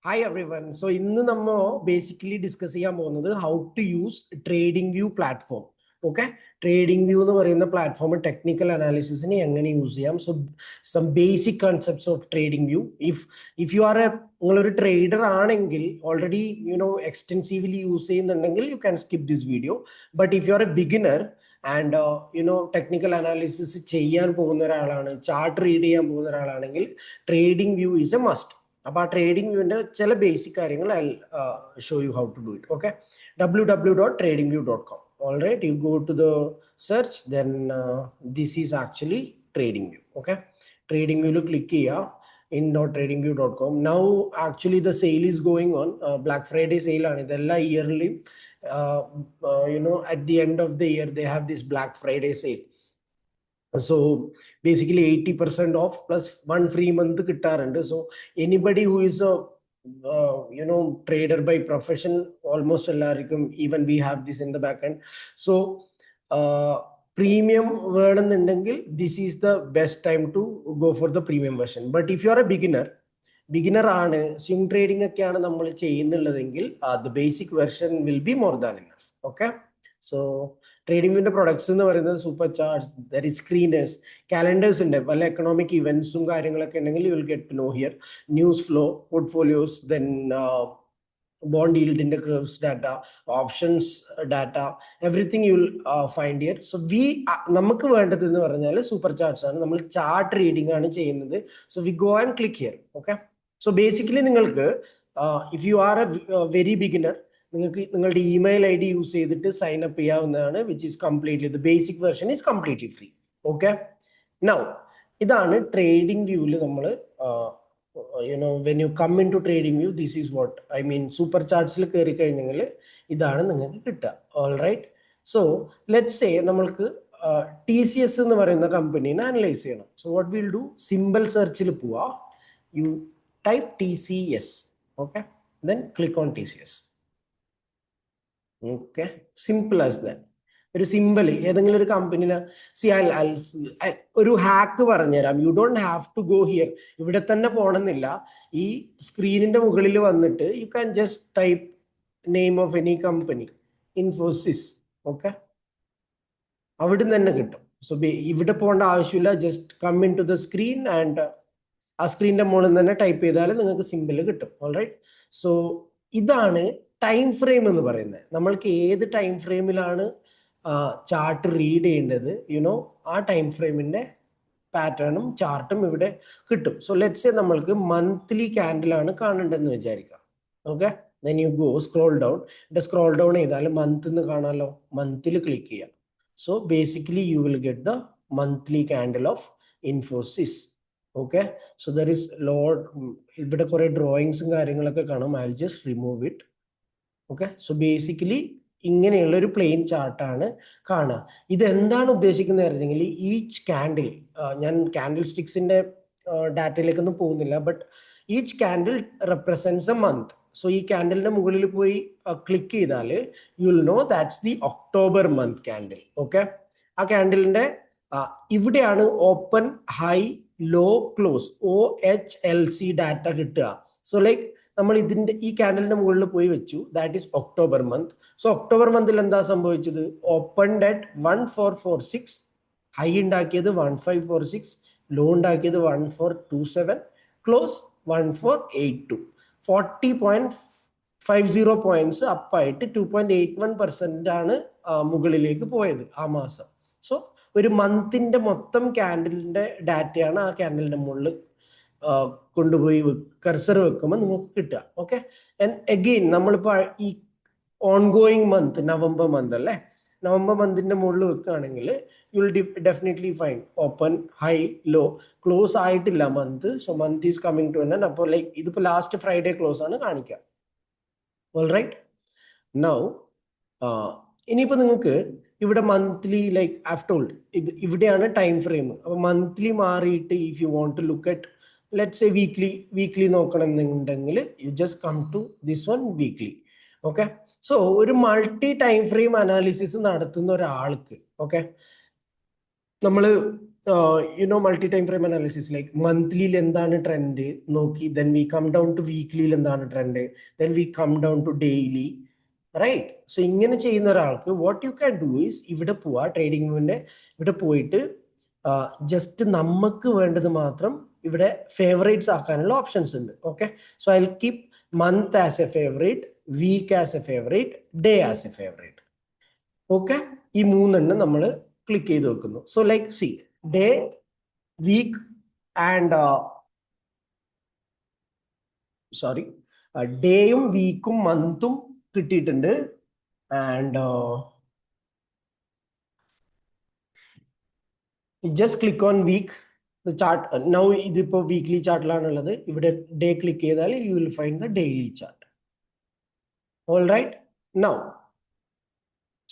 Hi everyone. So ഇന്ന് നമ്മൾ basically discuss ചെയ്യാൻ പോകുന്നത് how to use trading view platform. Okay, trading view എന്ന് പറയുന്ന പ്ലാറ്റ്ഫോം ടെക്നിക്കൽ അനാലിസിസിന് എങ്ങനെ യൂസ് ചെയ്യാം. So some basic concepts of trading view. If you are നിങ്ങളൊരു ട്രേഡർ ആണെങ്കിൽ ഓൾറെഡി എക്സ്റ്റെൻസീവ്ലി യൂസ് ചെയ്യുന്നുണ്ടെങ്കിൽ you can skip this video. But if you are a beginner and technical analysis ചെയ്യാൻ പോകുന്ന ഒരാളാണ്, chart read ചെയ്യാൻ പോകുന്ന ഒരാളാണെങ്കിൽ trading view is a must. അപ്പോൾ ആ ട്രേഡിംഗ് വ്യൂവിൻ്റെ ചില ബേസിക് കാര്യങ്ങൾ I show you how to do it. Okay, www.tradingview.com. All right, you go to the search, then this is actually trading view. Okay, trading view click here in.tradingview.com. Now actually the sale is going on. Black Friday sale ആണ് ഇതെല്ലാ yearly. At the end of the year they have this Black Friday sale. So basically 80% off plus 1 free month kittarund. So anybody who is a trader by profession, almost allarikkum, even we have this in the back end. So premium വേണമെന്നുണ്ടെങ്കിൽ this is the best time to go for the premium version. But if you are a beginner ആണ്, swing trading ഒക്കെയാണ് നമ്മൾ ചെയ്യുന്നുള്ളതെങ്കിൽ the basic version will be more than enough. Okay, so trading വ്യൂവിന്റെ products എന്ന് പറയുന്നത് super charts, there is screeners, calendars ഉണ്ട്, പല economic ഇവന്റ്സും കാര്യങ്ങളൊക്കെ ഉണ്ടെങ്കിൽ you will get to know here. News flow, portfolios, then bond yield curves data, options data, everything you will find here. So നമുക്ക് വേണ്ടത് എന്ന് പറഞ്ഞാൽ സൂപ്പർ ചാർട്ട്സ് ആണ്, നമ്മൾ ചാർട്ട് റീഡിംഗ് ആണ് ചെയ്യുന്നത്. So we go and click here. Okay, so basically നിങ്ങൾക്ക് if you are a very beginner, നിങ്ങൾക്ക് നിങ്ങളുടെ ഇമെയിൽ ID യൂസ് ചെയ്തിട്ട് സൈൻ അപ്പ് ചെയ്യാവുന്നതാണ്, which is completely the basic version is completely free. Okay, now ഇതാണ് trading വ്യൂവിൽ നമ്മൾ when you come into trading view, this is what I mean. Super ചാർട്ട്സിൽ കയറി കഴിഞ്ഞെങ്കിൽ ഇതാണ് നിങ്ങൾക്ക് കിട്ടുക. All right, so let's say നമ്മൾക്ക് TCS എന്ന് പറയുന്ന കമ്പനീനെ അനലൈസ് ചെയ്യണം. So what will do, simple സെർച്ചിൽ പോവാ, you type TCS. Okay, then click on TCS. Okay, simple as that. ഒരു സിമ്പിൾ ഏതെങ്കിലും ഒരു കമ്പനിനെ ഒരു ഹാക്ക് പറഞ്ഞുതരാം. You don't have to go here, ഇവിടെ തന്നെ പോകണമെന്നില്ല. ഈ സ്ക്രീനിന്റെ മുകളിൽ വന്നിട്ട് you can just type name of any company, Infosys. Okay, അവിടെ നിന്ന് തന്നെ കിട്ടും. സോ ഇവിടെ പോകേണ്ട ആവശ്യമില്ല, just come in to the screen and ആ സ്ക്രീനിന്റെ മുകളിൽ തന്നെ ടൈപ്പ് ചെയ്താൽ നിങ്ങൾക്ക് സിമ്പിൾ കിട്ടും. ഓൾ റൈറ്റ്, സോ ഇതാണ് ടൈം ഫ്രെയിം എന്ന് പറയുന്നത്. നമ്മൾക്ക് ഏത് ടൈം ഫ്രെയിമിലാണ് ചാർട്ട് റീഡ് ചെയ്യേണ്ടത്, ആ ടൈം ഫ്രെയിമിന്റെ പാറ്റേണും ചാർട്ടും ഇവിടെ കിട്ടും. സോ ലെറ്റ്സ് സേ നമ്മൾക്ക് മന്ത്ലി ക്യാൻഡിലാണ് കാണേണ്ടതെന്ന് വിചാരിക്കാം. Okay, then you go scroll down. Scroll down ചെയ്താൽ മന്ത് എന്ന് കാണാമല്ലോ, മന്തിൽ ക്ലിക്ക് ചെയ്യാം. So basically U will get the monthly candle of Infosys. Okay, so there is load, ഇവിടെ കുറെ ഡ്രോയിങ്സും കാര്യങ്ങളൊക്കെ കാണും. I will just remove it. Okay, so basically ഇങ്ങനെയുള്ള ഒരു പ്ലെയിൻ ചാർട്ടാണ് കാണുക. ഇത് എന്താണ് ഉദ്ദേശിക്കുന്നത് പറഞ്ഞെങ്കിൽ ഈച്ച് ക്യാൻഡിൽ, ഞാൻ ക്യാൻഡിൽ സ്റ്റിക്സിന്റെ ഡാറ്റയിലേക്കൊന്നും പോകുന്നില്ല, but each candle represents a month. So ഈ ക്യാൻഡിലിന്റെ മുകളിൽ പോയി ക്ലിക്ക് ചെയ്താൽ you will know that's the October month candle. Okay, ആ ക്യാൻഡിലിന്റെ ഇവിടെയാണ് open, high, low, close, OHLC data കിട്ടുക. സോ ലൈക്ക് നമ്മൾ ഇതിന്റെ ഈ ക്യാൻഡലിന്റെ മുകളിൽ പോയി വെച്ചു, that is October month. So October മന്തിൽ എന്താ സംഭവിച്ചത്, ഓപ്പൺ അറ്റ് 1446, ഹൈ ഉണ്ടാക്കിയത് 1546, ലോ ഉണ്ടാക്കിയത് 1427, ക്ലോസ് 1482, 40.50 പോയിന്റ്സ് അപ്പായിട്ട് 2.81% ആണ് മുകളിലേക്ക് പോയത് ആ മാസം. സോ ഒരു മന്തിന്റെ മൊത്തം ക്യാൻഡലിന്റെ ഡാറ്റയാണ് ആ ക്യാൻഡലിന്റെ മുകളിൽ കൊണ്ടുപോയി കർസർ വെക്കുമ്പോൾ നിങ്ങൾക്ക് കിട്ടുക. ഓക്കെ, ആൻഡ് അഗെയിൻ നമ്മളിപ്പോൾ ഈ ഓൺഗോയിങ് മന്ത് നവംബർ മന്ത് അല്ലേ, നവംബർ മന്തിന്റെ മുകളിൽ വെക്കുകയാണെങ്കിൽ you will definitely find open, high, low, close ആയിട്ടില്ല month. So month is coming to end. അപ്പോൾ ലൈക്ക് ഇതിപ്പോൾ ലാസ്റ്റ് ഫ്രൈഡേ ക്ലോസ് ആണ് കാണിക്കുക. ഓൾ റൈറ്റ്, നൗ ഇനിയിപ്പോൾ നിങ്ങൾക്ക് ഇവിടെ മന്ത്ലി, ലൈക്ക് ഐ ടോൾഡ്, ഇവിടെയാണ് ടൈം ഫ്രെയിം. അപ്പോൾ മന്ത്ലി മാറിയിട്ട് if you want to look at let's say weekly നോക്കണമെന്നുണ്ടെങ്കിൽ you just come to this one, weekly. Okay, so ഒരു മൾട്ടി ടൈം ഫ്രെയിം അനാലിസിസ് നടത്തുന്ന ഒരാൾക്ക്, ഓക്കെ, നമ്മൾ multi time frame analysis like മന്ത്ലിയിൽ എന്താണ് trend നോക്കി, then we come down to വീക്ക്ലിയിൽ എന്താണ് trend, then we come down to daily, right? So ഇങ്ങനെ ചെയ്യുന്ന ഒരാൾക്ക് what you can do is ഇവിടെ പോവാ ട്രേഡിംഗിന്റെ ഇവിടെ പോയിട്ട് ജസ്റ്റ് നമുക്ക് വേണ്ടത് മാത്രം ഇവിടെ ഫേവറേറ്റ്സ് ആക്കാനുള്ള ഓപ്ഷൻസ് ഉണ്ട്. Okay, so I will keep month as a favourite, week as a favourite, day as a favourite. Okay, ഈ മൂന്നെണ്ണം നമ്മൾ ക്ലിക്ക് ചെയ്ത് വെക്കുന്നു. So like see day, week and sorry ഡേയും വീക്കും മന്തും കിട്ടിയിട്ടുണ്ട്. And just click on week, the chart. Now ഇതിപ്പോ വീക്ക്ലി ചാർട്ടിലാണുള്ളത്. ഇവിടെ ഡേ ക്ലിക്ക് ചെയ്താൽ you will find the daily chart. All right, now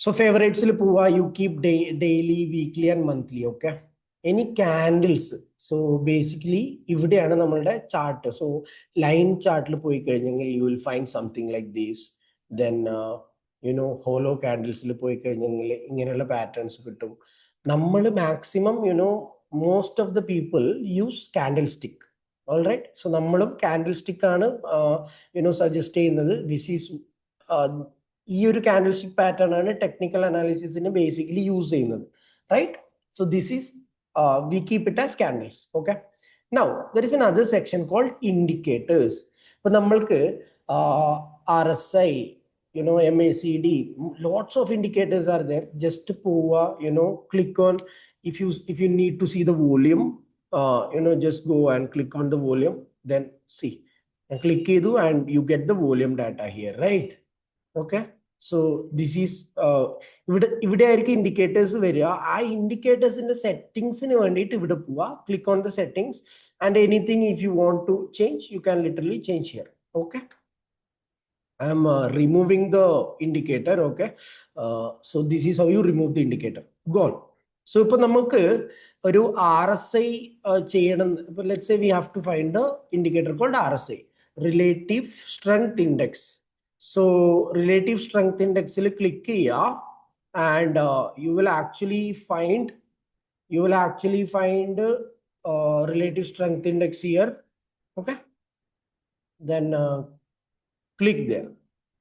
so favorites il poova, you keep daily, weekly and monthly. Okay, any candles, so basically ഇവിടെയാണ് നമ്മളുടെ chart. So line ചാർട്ടിൽ പോയി കഴിഞ്ഞെങ്കിൽ you will find something like this. Then ഹോലോ കാൻഡിൽസിൽ പോയി കഴിഞ്ഞെങ്കിൽ ഇങ്ങനെയുള്ള patterns കിട്ടും. നമ്മൾ maximum most of the people use candlestick. All right, so നമ്മളും കാൻഡിൽ സ്റ്റിക്ക് ആണ് സജസ്റ്റ് ചെയ്യുന്നത്. ദിസ് ഈസ് ഈ ഒരു കാൻഡിൽ സ്റ്റിക്ക് പാറ്റേൺ ആണ് ടെക്നിക്കൽ അനാലിസിസിന് ബേസിക്കലി യൂസ് ചെയ്യുന്നത്, right? So this is we keep it as candles. Okay, now there is another section called indicators. ഇപ്പൊ നമ്മൾക്ക് RSI, MACD, lots of indicators are there. Just poova, click on, if you need to see the volume, just go and click on the volume, then see and click edu and you get the volume data here, right? Okay, so this is ഇവിടെ ആയിരിക്കും indicators വരിക. ആ ഇൻഡിക്കേറ്റേഴ്സിന്റെ സെറ്റിംഗ്സിന് വേണ്ടിയിട്ട് ഇവിടെ പോവാ, click on the settings and anything if you want to change you can literally change here. Okay, I am removing the indicator. Okay, so this is how you remove the indicator. Gone. So ipo namukku oru RSI cheyyanam. Let's say we have to find a indicator called RSI, relative strength index. So relative strength index il click cheya and you will actually find relative strength index here. Okay, then click there.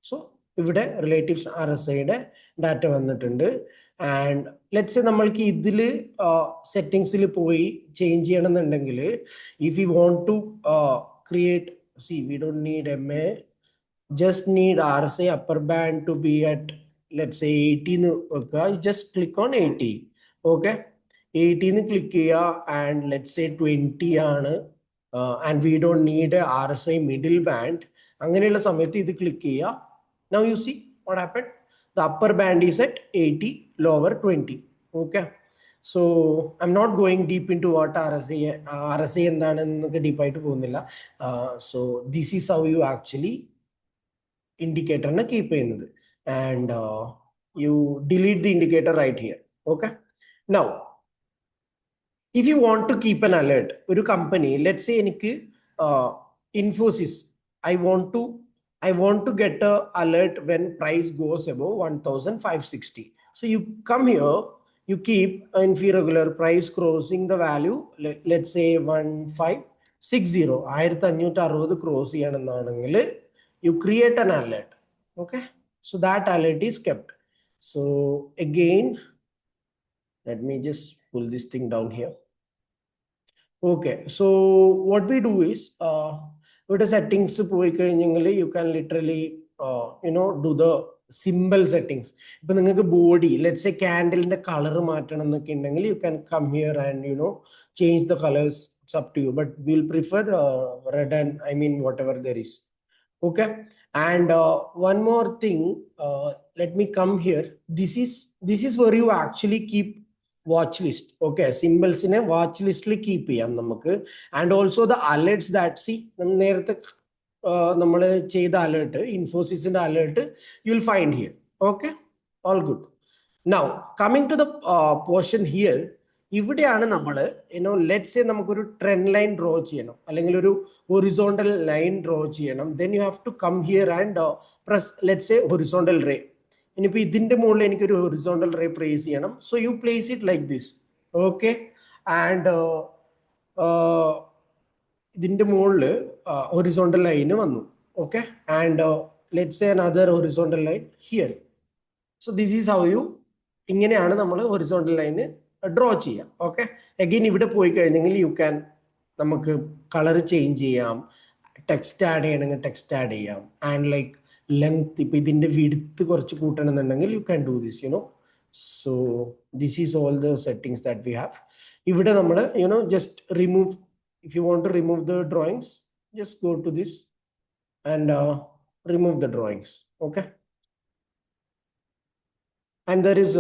So ഇവിടെ relative RSIയുടെ data വന്നിട്ടുണ്ട്. And let's say നമ്മൾക്ക് ഇതിൽ സെറ്റിംഗ്സിൽ പോയി change ചെയ്യണമെന്നുണ്ടെങ്കിൽ if you want to create, see we don't need MA, just need RSI upper band to be at let's say 80 എന്ന് വെക്കുക. just click on 80. okay, 80 എന്ന് ക്ലിക്ക് ചെയ്യുക ആൻഡ് ലെറ്റ്സ് സേ 20 ആണ് and we don't need RSI middle band. അങ്ങനെയുള്ള സമയത്ത് ഇത് click ചെയ്യുക. Now you see what happened. The upper band is at 80, lower 20. Okay, so I'm not going deep into what RSI എന്താണെന്നൊക്കെ ഡീപ്പായിട്ട് പോകുന്നില്ല. So this is how you actually ഇൻഡിക്കേറ്ററിനെ keep ചെയ്യുന്നത്. And you delete the indicator right here. Okay, now if you want to keep an alert, ഒരു company, let's say എനിക്ക് Infosys, I want to get a alert when price goes above 1560. So you come here, you keep in regular price crossing the value, let's say 1560, 1560 cross ചെയ്യാണെന്നാണെങ്കിൽ you create an alert. Okay, so that alert is kept. So again, let me just pull this thing down here. Okay, so what we do is with the settings you can literally do the symbol settings. But the body, let's say candle in the color you can come here and change the colors. It's up to you, but we'll prefer red and whatever there is. Okay, and one more thing, let me come here. This is where you actually keep watch list. Okay, symbols in a watch list li keep cheyam namakku, and also the alerts that see nerthe nammal cheyda alert, Infosys inde alert you will find here. Okay, all good. Now coming to the portion here, ഇവിടെയാണ് നമ്മൾ let's say നമുക്കൊരു trend line draw ചെയ്യണം അല്ലെങ്കിൽ ഒരു horizontal line draw ചെയ്യണം. Then you have to come here and press let's say horizontal ray. ഇനിയിപ്പോൾ ഇതിന്റെ മുകളിൽ എനിക്കൊരു ഹൊറിസോണ്ടൽ റേ പ്ലേസ് ചെയ്യണം. So you place it like this. Okay. And ഇതിന്റെ മുകളിൽ ഹൊറിസോണ്ടൽ ലൈന് വന്നു. Okay. And let's say another horizontal line here. So this is how you, ഇങ്ങനെയാണ് നമ്മൾ ഹൊറിസോണ്ടൽ ലൈന് ഡ്രോ ചെയ്യാം. ഓക്കെ. അഗെയിൻ ഇവിടെ പോയി കഴിഞ്ഞെങ്കിൽ യു ക്യാൻ, നമുക്ക് കളർ ചേഞ്ച് ചെയ്യാം, ടെക്സ്റ്റ് ആഡ് ചെയ്യണമെങ്കിൽ ടെക്സ്റ്റ് ആഡ് ചെയ്യാം. ആൻഡ് ലൈക്ക് ലെങ്ത്, ഇപ്പൊ ഇതിന്റെ വിഡ്ത്ത് കുറച്ച് കൂട്ടണമെന്നുണ്ടെങ്കിൽ you can do this, you know. So this is all the settings that we have. ഇവിടെ നമ്മൾ just remove, if you want to remove the drawings, just go to this and remove the drawings. Okay. And there is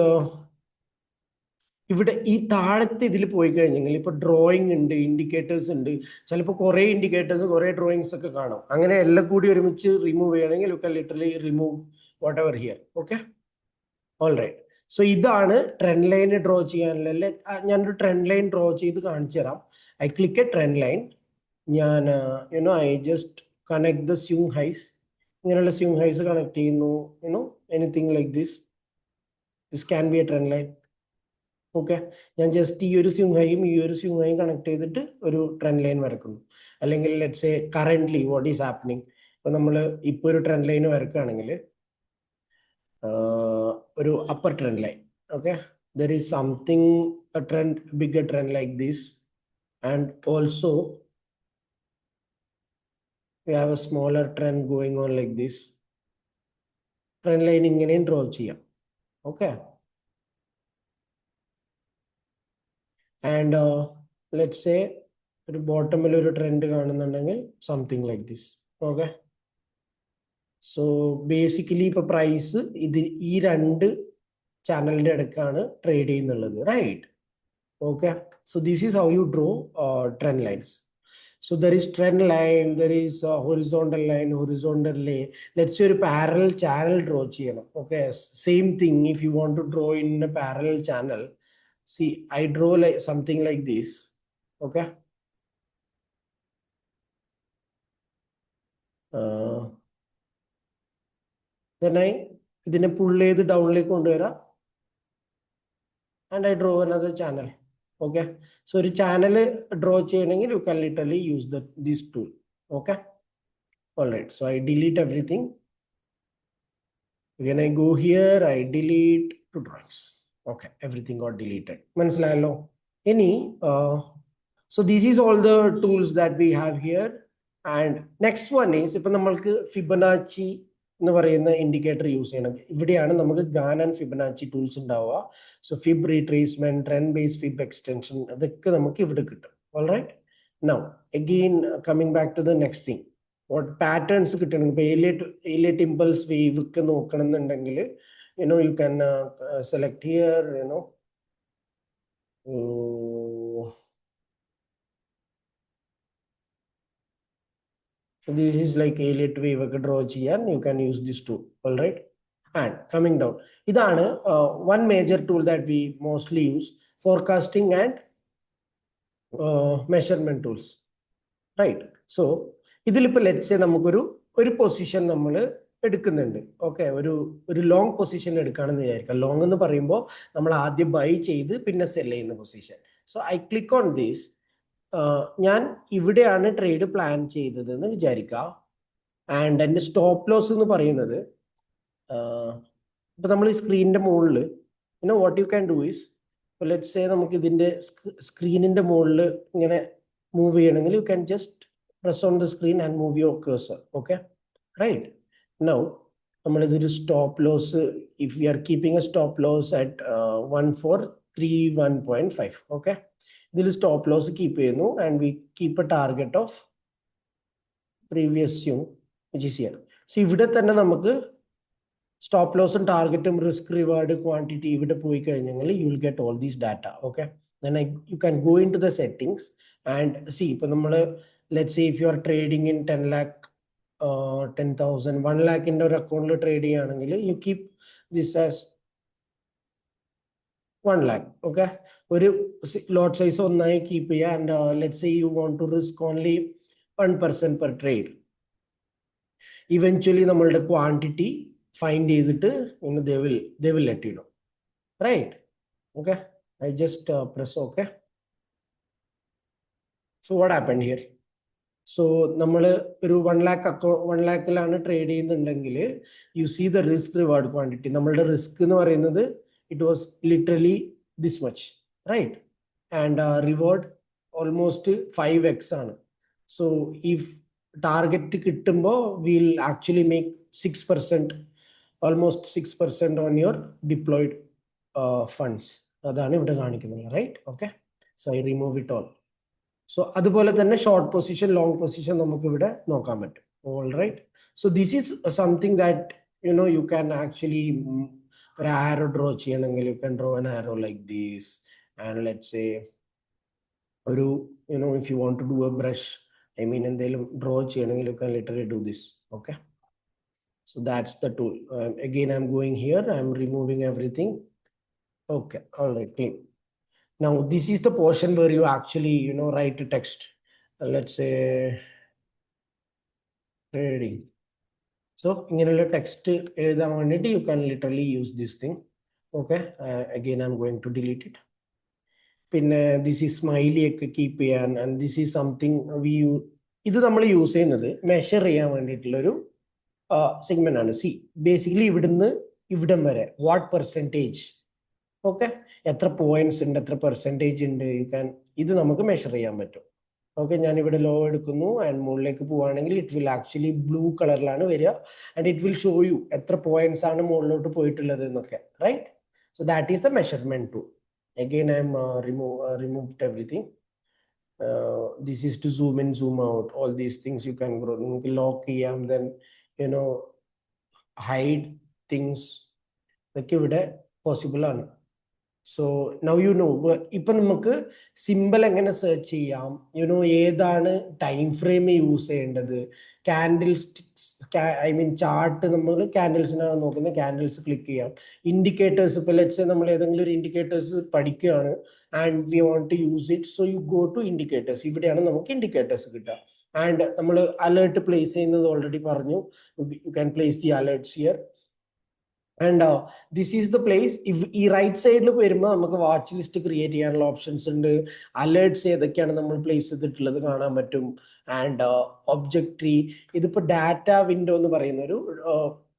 ഇവിടെ ഈ താഴത്തെ ഇതിൽ പോയി കഴിഞ്ഞെങ്കിൽ ഇപ്പൊ drawing ഉണ്ട്, ഇൻഡിക്കേറ്റേഴ്സ് ഉണ്ട്, ചിലപ്പോൾ കുറെ ഇൻഡിക്കേറ്റേഴ്സ് കുറെ ഡ്രോയിങ്സ് ഒക്കെ കാണും. അങ്ങനെ എല്ലാം കൂടി ഒരുമിച്ച് റിമൂവ് ചെയ്യണമെങ്കിൽ you can literally remove whatever here. Okay. All right. So ഇതാണ് ട്രെൻഡ് ലൈൻ ഡ്രോ ചെയ്യാനുള്ള. ഞാനൊരു ട്രെൻഡ് ലൈൻ ഡ്രോ ചെയ്ത് കാണിച്ചു തരാം. I click a trend line. ഞാൻ I just connect the swing highs. ഇങ്ങനെയുള്ള സ്യൂങ് ഹൈസ് കണക്ട് ചെയ്യുന്നു. Anything like this can be a trend line. Okay. ഞാൻ ജസ്റ്റ് ഈ ഒരു സ്യൂങ് ഹൈയും കണക്ട് ചെയ്തിട്ട് ഒരു ട്രെൻഡ് ലൈൻ വരക്കുന്നു. അല്ലെങ്കിൽ let's say currently what is happening. ഇപ്പൊ നമ്മൾ ഇപ്പൊ ഒരു ട്രെൻഡ് ലൈൻ വരക്കുകയാണെങ്കിൽ ഒരു upper trend line. Okay. There is something, a trend, bigger trend like this. And also we have a smaller trend going on like this. Trend line ഇങ്ങനെയും draw ചെയ്യാം. Okay. And let's say ഒരു ബോട്ടമിൽ ഒരു trend കാണുന്നുണ്ടെങ്കിൽ something like this. Okay. So basically ഇപ്പൊ price ഇത് ഈ രണ്ട് ചാനലിന്റെ ഇടയ്ക്കാണ് ട്രേഡ് ചെയ്യുന്നുള്ളത്, right? Okay. So this is how you draw trend lines. So there is trend line, there is a horizontal line, horizontal lay. Let's say a parallel channel draw cheyana. Okay, same thing. If you want to draw in a parallel channel, see, I draw like something like this. Okay. Then I pull it down like and I draw another channel. Okay. So the channel draw chaining, you can literally use this tool. Okay. All right. So I delete everything. When I go here, I delete two drawings. Okay. Everything got deleted. So this is all the tools that we have here. And next one is if Fibonacci indicator use Gann and Fibonacci tools. So Fib retracement, trend based Fib extension. All right. Now again, coming back to the next thing, what patterns elate impulse wave, you can select here, so this is like elate wave draw and you can use this tool. All right. And coming down, one major tool that we mostly use, forecasting and measurement tools, right? So let's say ഒരു position നമ്മൾ എടുക്കുന്നുണ്ട്. Okay. ഒരു long position എടുക്കുകയാണെന്ന് വിചാരിക്കാം. Long എന്ന് പറയുമ്പോൾ നമ്മൾ ആദ്യം by ചെയ്ത് പിന്നെ സെൽ ചെയ്യുന്ന position. So I click on this. ഞാൻ ഇവിടെയാണ് ട്രേഡ് പ്ലാൻ ചെയ്തതെന്ന് വിചാരിക്കുക. ആൻഡ് എൻ്റെ സ്റ്റോപ്പ് ലോസ് എന്ന് പറയുന്നത് ഇപ്പൊ നമ്മൾ ഈ സ്ക്രീനിന്റെ മുകളിൽ what you can do is, let's say നമുക്ക് ഇതിന്റെ സ്ക്രീനിന്റെ മുകളിൽ ഇങ്ങനെ മൂവ് ചെയ്യണമെങ്കിൽ you can just press on the screen and move your cursor. Okay, right? Now നമ്മളൊരു stop loss, if we are keeping a stop loss at 1431.5. okay, ഇതിൽ stop loss keep ചെയ്യുന്നു and we keep a target of previous swing which is here. So ഇവിടെ തന്നെ നമുക്ക് stop ലോസും ടാർഗറ്റും risk reward quantity ഇവിടെ പോയി കഴിഞ്ഞെങ്കിൽ you will get all these data. Okay, then you can go into the settings and see. ഇപ്പൊ നമ്മൾ let's say if you are trading in 10 lakh, 10,000, 1 lakh in your account trade, you keep this as 1 lakh. Okay, lot size keep, and let's say you want to risk only 1% per trade. Eventually the quantity find it, they will let you know, right? Okay. I just press OK. So what happened here? So നമ്മൾ ഒരു 1 lakh account 1 lakhലാണ് trade ചെയ്യുന്നുണ്ടെങ്കിൽ you see the risk reward quantity. നമ്മളുടെ risk എന്ന് പറയുന്നത് it was literally this much, right? And reward almost 5x ആണ്. So if target കിട്ടുമ്പോൾ will actually make 6%, almost 6% on your deployed funds. അതാണ് ഇവിടെ കാണിക്കുന്നത്, right? Okay, so I remove it all. So അതുപോലെ തന്നെ ഷോർട്ട് പൊസിഷൻ, ലോങ് പൊസിഷൻ നമുക്ക് ഇവിടെ നോക്കാൻ പറ്റും. All right. So this is something that you can actually ഒരു ആരോ ഡ്രോ ചെയ്യണമെങ്കിൽ you can draw an arrow like these and let's say ഒരു if you want to do a brush, I mean എന്തെങ്കിലും draw ചെയ്യണമെങ്കിൽ you can literally do this. Okay, so that's the tool. Again I M going here, I'm removing everything. Okay, all right, clean. Now this is the portion where you actually write a text. Let's say trading. So ഇങ്ങനെയുള്ള text എഴുതാൻ വേണ്ടിയിട്ട് you can literally use this thing. Okay, again I'm going to delete it. പിന്നെ this is smiley ഒക്കെ keep ചെയ്യാൻ, and this is something ഇത് നമ്മൾ use ചെയ്യുന്നത് measure ചെയ്യാൻ വേണ്ടിയിട്ടുള്ളൊരു സെഗ്മെന്റ് ആണ്. സി ബേസിക്കലി ഇവിടുന്ന് ഇവിടം വരെ വാട്ട് പെർസെൻറ്റേജ്, ഓക്കെ, എത്ര പോയിന്റ്സ് ഉണ്ട്, എത്ര പെർസെൻറ്റേജ് ഉണ്ട്, ഇത് നമുക്ക് മെഷർ ചെയ്യാൻ പറ്റും. ഓക്കെ, ഞാനിവിടെ ലോ എടുക്കുന്നു ആൻഡ് മുകളിലേക്ക് പോവുകയാണെങ്കിൽ ഇറ്റ് വിൽ ആക്ച്വലി ബ്ലൂ കളറിലാണ് വരിക and it will show you എത്ര പോയിന്റ്സ് ആണ് മുകളിലോട്ട് പോയിട്ടുള്ളത് എന്നൊക്കെ, right? So that is the measurement tool. Again I am removed everything. This is to zoom in, zoom out, all these things you can grow. നിങ്ങൾക്ക് lock ചെയ്യാം, then hide things, ഇതൊക്കെ ഇവിടെ possible ആണ്. So now ഇപ്പൊ നമുക്ക് simple എങ്ങനെ search ചെയ്യാം, ഏതാണ് ടൈം ഫ്രെയിം യൂസ് ചെയ്യേണ്ടത്, candlesticks, I mean chart നമ്മൾ കാൻഡിൽസിനാണ് നോക്കുന്നത്, കാൻഡിൽസ് ക്ലിക്ക് ചെയ്യാം. ഇൻഡിക്കേറ്റേഴ്സ്, ഇപ്പൊ ലെറ്റ്സ് സേ നമ്മൾ ഏതെങ്കിലും ഒരു ഇൻഡിക്കേറ്റേഴ്സ് പഠിക്കുകയാണ് and we want to use it, so you go to indicators. ഇവിടെയാണ് നമുക്ക് ഇൻഡിക്കേറ്റേഴ്സ് കിട്ടുക. ആൻഡ് നമ്മൾ അലേർട്ട് പ്ലേസ് ചെയ്യുന്നത് ഓൾറെഡി പറഞ്ഞു, you can place the alerts here. And this is the place. ഈ റൈറ്റ് സൈഡിൽ വരുമ്പോൾ നമുക്ക് വാച്ച് ലിസ്റ്റ് ക്രിയേറ്റ് ചെയ്യാനുള്ള ഓപ്ഷൻസ് ഉണ്ട്. അലേർട്ട്സ് ഏതൊക്കെയാണ് നമ്മൾ പ്ലേസ് ചെയ്തിട്ടുള്ളത് കാണാൻ പറ്റും. ആൻഡ് ഒബ്ജക്റ്റ് ട്രീ, ഇതിപ്പോൾ ഡാറ്റ വിൻഡോ എന്ന് പറയുന്ന ഒരു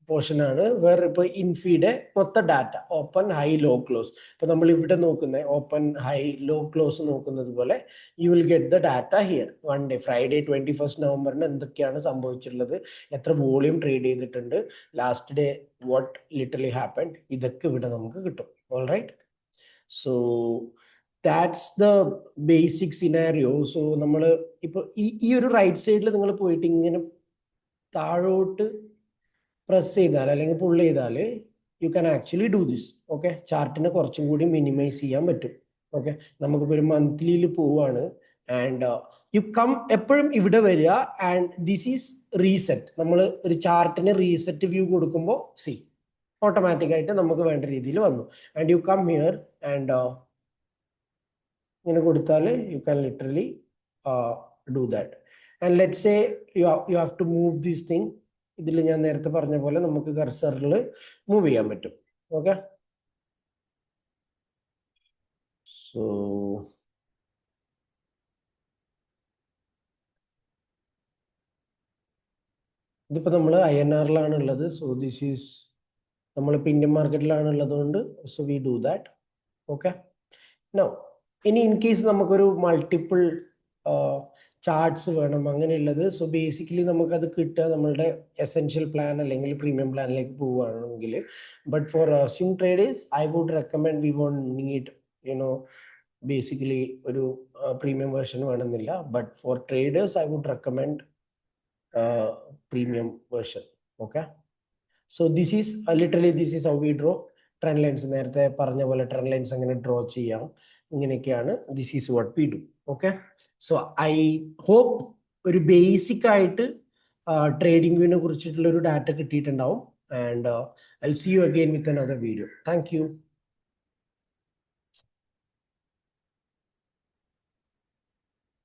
പോർഷൻ ആണ്. വേറെ ഇപ്പോൾ ഇൻഫീഡ് മൊത്തം data open, high, low, close. ഇപ്പൊ നമ്മൾ ഇവിടെ നോക്കുന്ന ഓപ്പൺ, ഹൈ, ലോ, ക്ലോസ് നോക്കുന്നത് പോലെ you will get the data here. One day Friday 21 നവംബറിന് എന്തൊക്കെയാണ് സംഭവിച്ചിട്ടുള്ളത്, എത്ര വോളിയം ട്രേഡ് ചെയ്തിട്ടുണ്ട്, last day what literally happened, ഇതൊക്കെ ഇവിടെ നമുക്ക് കിട്ടും. All right. So that's the basic scenario. So നമ്മൾ ഇപ്പൊ ഈ ഒരു റൈറ്റ് സൈഡിൽ നിങ്ങൾ പോയിട്ട് ഇങ്ങനെ താഴോട്ട് പ്രസ് ചെയ്താൽ അല്ലെങ്കിൽ പുൾ ചെയ്താൽ you can actually do this. Okay, ചാർട്ടിനെ കുറച്ചും കൂടി മിനിമൈസ് ചെയ്യാൻ പറ്റും. ഓക്കെ, നമുക്കിപ്പോൾ ഒരു മന്ത്ലിയിൽ പോവാണ് ആൻഡ് യു കം, എപ്പോഴും ഇവിടെ വരിക ആൻഡ് ദിസ് ഈസ് റീസെറ്റ്. നമ്മൾ ഒരു ചാർട്ടിന് റീസെറ്റ് വ്യൂ കൊടുക്കുമ്പോൾ സി ഓട്ടോമാറ്റിക് ആയിട്ട് നമുക്ക് വേണ്ട രീതിയിൽ വന്നു. And you come here and ഇങ്ങനെ കൊടുത്താൽ you can literally do that. And let's say you have to move this thing. ഇതിൽ ഞാൻ നേരത്തെ പറഞ്ഞ പോലെ നമുക്ക് കർസറിൽ മൂവ് ചെയ്യാൻ പറ്റും. ഓക്കെ, സോ ഇതിപ്പോ നമ്മൾ INR-ലാണ് ഉള്ളത്. സോ ദിസ് ഈസ് നമ്മളിപ്പോൾ ഇന്ത്യൻ മാർക്കറ്റിലാണ് ഉള്ളതുകൊണ്ട് so we do that. Okay, no ഇനി ഇൻ കേസ് നമുക്കൊരു മൾട്ടിപ്പിൾ ചാർട്ട്സ് വേണം അങ്ങനെയുള്ളത്, സോ ബേസിക്കലി നമുക്കത് കിട്ടുക നമ്മളുടെ എസെൻഷ്യൽ പ്ലാൻ അല്ലെങ്കിൽ പ്രീമിയം പ്ലാനിലേക്ക് പോവുകയാണെങ്കിൽ. But for swing traders I would recommend, we won't need basically ഒരു പ്രീമിയം വേർഷൻ വേണമെന്നില്ല. But for traders I would recommend premium version. Okay, so this is literally this is how we draw trend lines. നേരത്തെ പറഞ്ഞ പോലെ trend lines എങ്ങനെ draw ചെയ്യാം, ഇങ്ങനെയൊക്കെയാണ്. This is what we do. Okay, so I hope ഒരു basic ആയിട്ട് trading വ്യൂവിനെ കുറിച്ചിട്ടുള്ള ഒരു ഡാറ്റ കിട്ടിയിട്ടുണ്ടാവും. And I will see you again with another video. Thank you.